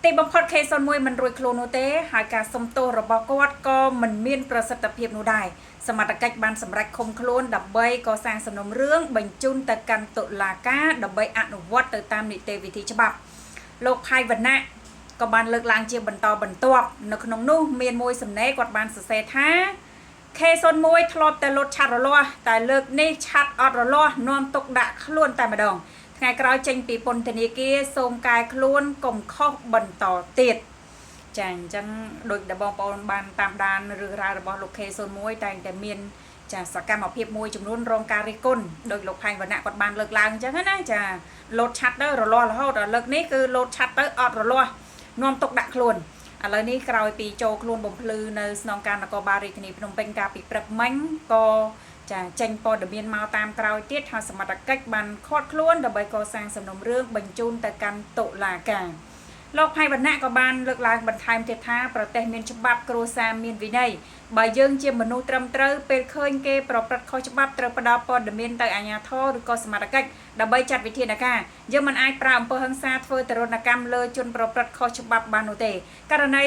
ទីបំផុតខេសនមួយមិនរួចខ្លួននោះទេហើយការសុំទោសរបស់គាត់ក៏មិនមានប្រសិទ្ធភាពនោះដែរសមត្ថកិច្ចបានសម្រេចឃុំខ្លួនដើម្បីកសាងសំណុំរឿងបញ្ជូនទៅកាន់តុលាការដើម្បីអនុវត្តទៅតាមនីតិវិធីច្បាប់លោកផៃវណ្ណៈក៏បានលើកឡើងជាបន្តបន្ទាប់នៅក្នុងនោះមានមួយសំណេរគាត់បានសរសេរថាខេសនមួយធ្លាប់តែលុតឆាត់រលាស់តែលើកនេះឆាត់អត់រលាស់នាំទុកដាក់ខ្លួនតែម្ដងថ្ងៃក្រោយចេញពីពន្ធនាគារសូមកែខ្លួនកុំខុសបន្តទៀតចាអញ្ចឹងដូចដែលបងប្អូនបានតាមដានរឿងរ៉ាវរបស់លោកខេ01តែងតែមានចាសកម្មភាពមួយចំនួនរងការរិះគន់ដោយលោកផៃវណ្ណៈគាត់បានលើកឡើងអញ្ចឹងណាចាលោតឆាត់ទៅរលាស់រហូតដល់លើកនេះគឺលោតឆាត់ទៅអត់រលាស់នាំទុកដាក់ខ្លួនឥឡូវនេះក្រោយពីចូលខ្លួនបំភ្លឺនៅស្នងការនគរបាលរាជធានីភ្នំពេញកាលពីព្រឹកមិញក៏ចាចេញព័ត៌មានមកតាមក្រោយទៀតថាសមត្ថកិច្ចបានឃាត់ខ្លួនដើម្បីកសាងសំណុំរឿងបញ្ជូនទៅកាន់តុលាការលោកផៃវណ្ណៈក៏បានលើកឡើងបន្ថែមទៀតថាប្រទេសមានច្បាប់គ្រួសារមានវិន័យបើយើងជាមនុស្សត្រឹមត្រូវពេលឃើញគេប្រព្រឹត្តខុសច្បាប់ត្រូវផ្ដល់ព័ត៌មានទៅអាជ្ញាធរឬក៏សមត្ថកិច្ចដើម្បីចាត់វិធានការយើងមិនអាចប្រើអំពើហិង្សាធ្វើទរណកម្មលើជនប្រព្រឹត្តខុសច្បាប់បាននោះទេករណី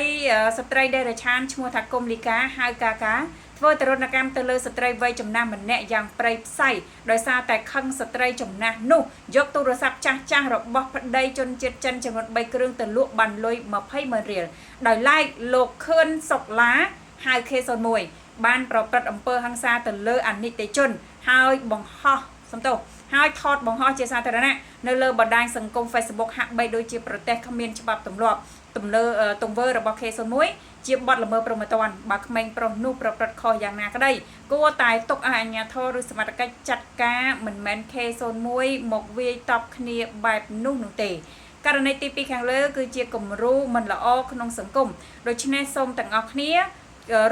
ស្ត្រីដេរឆានឈ្មោះថាគុំលីកាហៅកាកាធ្វើទរណកម្មទៅលើស្ត្រីវ័យចំណាស់ម្នាក់យ៉ាងព្រៃផ្សៃដោយសារតែខឹងស្ត្រីចំណាស់នោះយកទូរស័ព្ទចាស់របស់ប្តីជនជាតិចិនចំនួន3គ្រឿងទៅលក់បានលុយ20,000រៀលដោយឡែកលោកខឿនសុកឡាហៅ K01 បានប្រព្រឹត្តអំពើហិង្សាទៅលើអនិច្ចជនហើយបង្ហោះសំទោសហើយថតបង្ហោះជាសាធារណៈនៅលើបណ្ដាញសង្គម Facebook ហាក់បីដូចជាប្រទេសគ្មានច្បាប់ទម្លាប់ទង្វើរបស់ K01 ជាបទល្មើសព្រហ្មទណ្ឌបើក្មេងប្រុសនោះប្រព្រឹត្តខុសយ៉ាងណាក្តីគួរតែទុកឲ្យអាជ្ញាធរឬសមត្ថកិច្ចចាត់ការមិនមែន K01 មកវាយតប់គ្នាបែបនោះទេករណីទី2ខាងលើគឺជាគំរូមិនល្អក្នុងសង្គមដូច្នេះសូមទាំងអស់គ្នា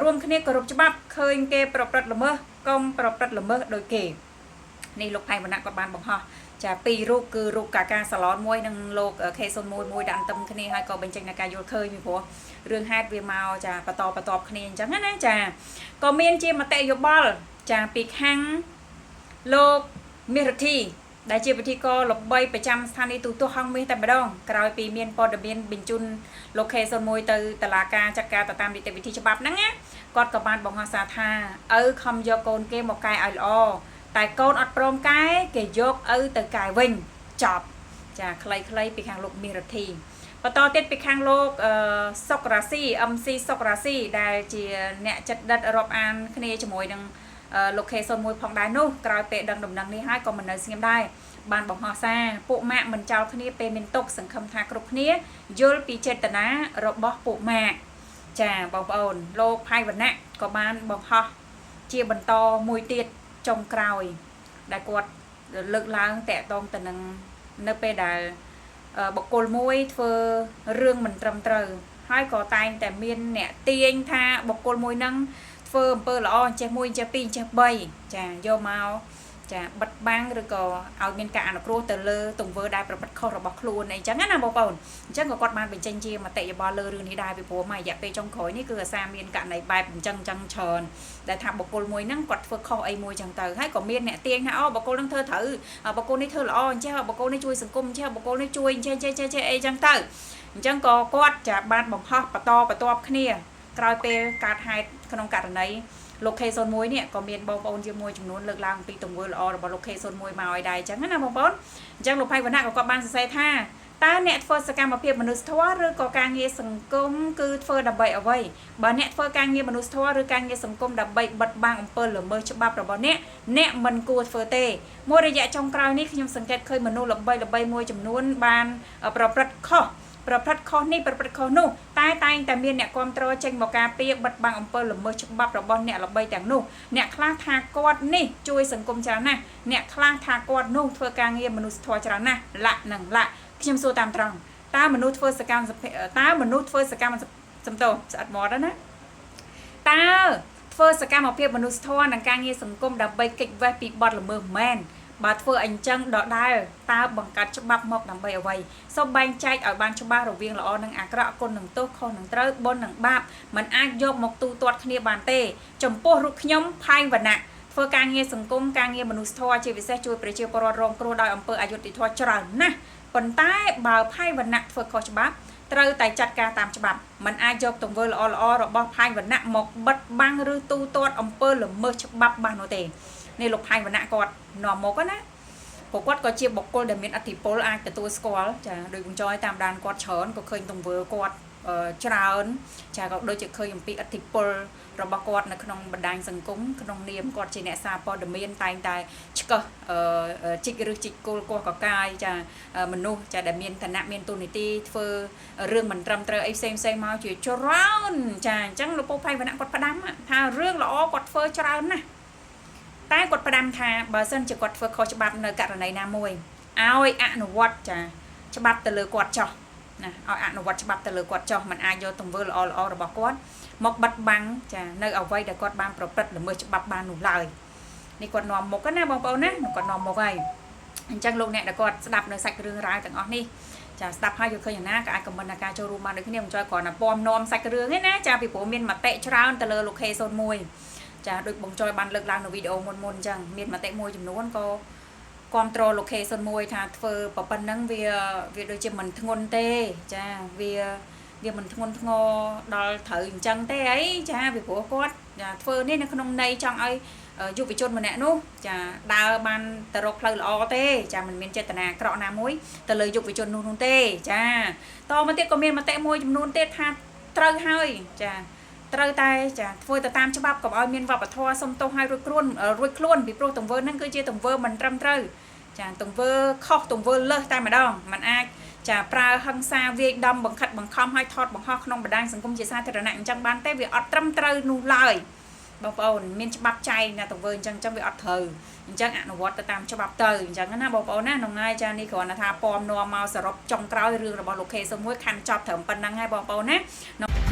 រួមគ្នាគោរពច្បាប់ឃើញគេប្រព្រឹត្តល្មើសកុំប្រព្រឹត្តល្មើសដោយគេនេះលោកផៃវណ្ណៈគាត់បានបង្ហោះចាពីររូបគឺរូបកាកាសាឡនមួយនិងលោក K01 មួយដាក់អន្ទឹមគ្នាហើយក៏បញ្ចេញនៅការយល់ឃើញពីព្រោះរឿងហេតុវាមកចាបន្តគ្នាអញ្ចឹងណាចាក៏មានជាមតិយោបល់ចាពីខាងលោកមេរធីដែលជាពិធីករល្បីប្រចាំស្ថានីយទូរទស្សន៍ហងមាសតែម្ដងក្រោយពីមានព័ត៌មានបញ្ជូនលោក K01 ទៅតុលាការចាត់ការទៅតាមនីតិវិធីច្បាប់ហ្នឹងណាគាត់ក៏បានបង្ហោះសារថាឪខំយកកូនគេមកកែឲ្យល្អតែកូនអត់ព្រមកែគេយកឪទៅកែវិញចប់ចាខ្លីៗពីខាងលោកមេរធីបន្តទៀតពីខាងលោកសុករាស៊ី MC សុករាស៊ីដែលជាអ្នកចិត្តដិតរាប់អានគ្នាជាមួយនឹងលោក K01 ផងដែរនោះក្រោយពេលដឹងដំណឹងនេះហើយក៏មិននៅស្ងៀមដែរបានបង្ហោះសារពួកម៉ាក់មិនចោលគ្នាពេលមានទុកសង្ឃឹមថាគ្រប់គ្នាយល់ពីចេតនារបស់ពួកម៉ាក់ចាបងប្អូនលោកផៃវណ្ណៈក៏បានបង្ហោះជាបន្តមួយទៀតចុងក្រោយដែលគាត់លើកឡើងតាក់ទងទៅនឹងនៅពេលដែលបុគ្គលមួយធ្វើរឿងមិនត្រឹមត្រូវហើយក៏តែងតែមានអ្នកទាញថាបុគ្គលមួយហ្នឹងធ្វើអំពើល្អអញ្ចេះ1អញ្ចេះ2អញ្ចេះ3ចាយកមកចាបិទបាំងឬក៏ឲ្យមានការអនុគ្រោះទៅលើទង្វើដែលប្រព្រឹត្តខុសរបស់ខ្លួនអីចឹងណាបងប្អូនអញ្ចឹងក៏គាត់បានបញ្ចេញជាមតិយោបល់លើរឿងនេះដែរពីព្រោះមករយៈពេលចុងក្រោយនេះគឺអាសាមានករណីបែបអញ្ចឹងច្រើនដែលថាបុគ្គលមួយហ្នឹងគាត់ធ្វើខុសអីមួយចឹងទៅហើយក៏មានអ្នកទាញថាអូបុគ្គលហ្នឹងធ្វើត្រូវបុគ្គលនេះធ្វើល្អអញ្ចេះបុគ្គលនេះជួយសង្គមអញ្ចេះបុគ្គលនេះជួយអញ្ចេះអីចឹងទៅអញ្ចឹងក៏គាត់ចាបានបង្ហោះបន្តបន្ទាប់គ្នាក្រោយពេលកើតហេតុក្នុងករណីលោក K01 នេះក៏មានបងប្អូនជាមួយចំនួនលើកឡើងពីទង្វើល្អរបស់លោក K01 មកឲ្យដែរអញ្ចឹងណាបងប្អូនអញ្ចឹងលោកផៃវណ្ណៈក៏គាត់បានសរសេរថាតើអ្នកធ្វើសកម្មភាពមនុស្សធម៌ឬក៏ការងារសង្គមគឺធ្វើដើម្បីអ្វីបើអ្នកធ្វើការងារមនុស្សធម៌ឬការងារសង្គមដើម្បីបិទបាំងអំពើល្មើសច្បាប់របស់អ្នកមិនគួរធ្វើទេមួយរយៈចុងក្រោយនេះខ្ញុំសង្កេតឃើញមនុស្សល្បីមួយចំនួនបានប្រព្រឹត្តខុសនេះប្រព្រឹត្តខុសនោះតែតែងតែមានអ្នកគ្រប់គ្រងចេញមកការពារបិទបាំងអំពើល្មើសច្បាប់របស់អ្នកល្បីទាំងនោះអ្នកខ្លះថាគាត់នេះជួយសង្គមច្រើនណាស់អ្នកខ្លះថាគាត់នោះធ្វើការងារមនុស្សធម៌ច្រើនណាស់ឡាក់ខ្ញុំសួរតាមត្រង់តើមនុស្សធ្វើសកម្មសំទោស្អិតមាត់ណាតើធ្វើសកម្មភាពមនុស្សធម៌និងការងារសង្គមដើម្បីគេចវេះពីបទល្មើសមែនបើធ្វើអញ្ចឹងដដែលតើបង្កើតច្បាប់មកដើម្បីអ្វីសូមបែងចែកឲ្យបានច្បាស់រវាងល្អនិងអាក្រក់គុណនិងទោសខុសនិងត្រូវបុណ្យនិងបាបมันអាចយកមកទូទាត់គ្នាបានទេចំពោះរូបខ្ញុំផៃវណ្ណៈធ្វើការងារសង្គមការងារមនុស្សធម៌ជាពិសេសជួយប្រជាពលរដ្ឋរងគ្រោះដោយអំពើអយុត្តិធម៌ច្រើនណាស់ប៉ុន្តែបើផៃវណ្ណៈធ្វើខុសច្បាប់ ត្រូវតែចាត់ការតាមច្បាប់មិនអាចយកទង្វើល្អរបស់ផាញ់វណ្ណៈមកបិទបាំងឬទូទាត់អំពើល្មើសច្បាប់បាននោះទេនេះលោកផាញ់វណ្ណៈគាត់នាំមកណាព្រោះគាត់ក៏ជាបុគ្គលដែលមានអធិពលអាចទទួលស្គាល់ចាដោយបងចយតាមដានគាត់ច្រើនក៏ឃើញទង្វើគាត់ច្រើនចាក៏ដូចជាឃើញអំពីអធិពលរបស់គាត់នៅក្នុងបណ្ដាញសង្គមក្នុងនាមគាត់ជាអ្នកសារព័ត៌មានតែងតែឆ្កឹះជីកឬជីកគោលកោះកកាយចាមនុស្សចាដែលមានឋានៈមានទូនីតិធ្វើរឿងមិនត្រឹមត្រូវអីផ្សេងមកជាច្រើនចាអញ្ចឹងលោកពូផៃវណ្ណៈគាត់ផ្ដាំថារឿងល្អគាត់ធ្វើច្រើនណាស់តែគាត់ផ្ដាំថាបើសិនជាគាត់ធ្វើខុសច្បាប់នៅករណីណាមួយឲ្យអនុវត្តចាច្បាប់ទៅលើគាត់ចោះណាឲ្យអនុវត្តច្បាប់ទៅលើគាត់ចោះមិនអាចយកទង្វើល្អរបស់គាត់មកបិទបាំងចានៅអ្វីដែលគាត់បានប្រព្រឹត្តល្មើសច្បាប់បាននោះឡើយនេះគាត់នាំមុខណាបងប្អូនណាគាត់នាំមុខហើយអញ្ចឹងលោកអ្នកដែលគាត់ស្ដាប់នៅសាច់រឿងរ៉ាវទាំងអស់នេះចាស្ដាប់ហើយយកឃើញយ៉ាងណាក៏អាចខមមិនដល់ការចូលរួមបានដូចគ្នាខ្ញុំចង់គ្រាន់តែពំនាំសាច់រឿងឯណាចាពីព្រោះមានមតិច្រើនទៅលើលោក K01 ចាដូចបងចយបានលើកឡើងនៅវីដេអូមុនអញ្ចឹងមានមតិមួយចំនួនក៏គ្រប់ត្រូលលោក K01 ថាធ្វើប៉ុណ្ណឹងវាដូចជាមិនធ្ងន់ទេចាវាមិនធ្ងន់ធ្ងរដល់ត្រូវអញ្ចឹងទេអីចាពីព្រោះគាត់ចាធ្វើនេះនៅក្នុងន័យចង់ឲ្យយុវជនម្នាក់នោះចាដើរបានទៅរកផ្លូវល្អទេចាមិនមានចេតនាអាក្រក់ណាមួយទៅលើយុវជននោះទេចាតមកទៀតក៏មានមតិមួយចំនួនទៀតថាត្រូវហើយចាត្រូវតែចាធ្វើទៅតាមច្បាប់កុំឲ្យមានវប្បធម៌សុំទោសឲ្យរួចខ្លួនពីព្រោះទង្វើហ្នឹងគឺជាទង្វើមិនត្រឹមត្រូវចាទង្វើខុសទង្វើលើសតែម្ដងมันអាចចាប្រើហិង្សាវាយដំបង្ខិតបង្ខំឲ្យថតបង្ហោះក្នុងបណ្ដាញសង្គមជាសាធារណៈអញ្ចឹងបានទេវាអត់ត្រឹមត្រូវនោះឡើយបងប្អូនមានច្បាប់ចែងណាទង្វើអញ្ចឹងវាអត់ត្រូវអញ្ចឹងអនុវត្តទៅតាមច្បាប់ទៅអញ្ចឹងណាបងប្អូនណាក្នុងហើយចានេះគ្រាន់តែថាពំនាំមកសរុបចុងក្រោយរឿងរបស់លោក K01 ខាន់ចប់ត្រឹមប៉ុណ្្នឹងហើយបងប្អូនណា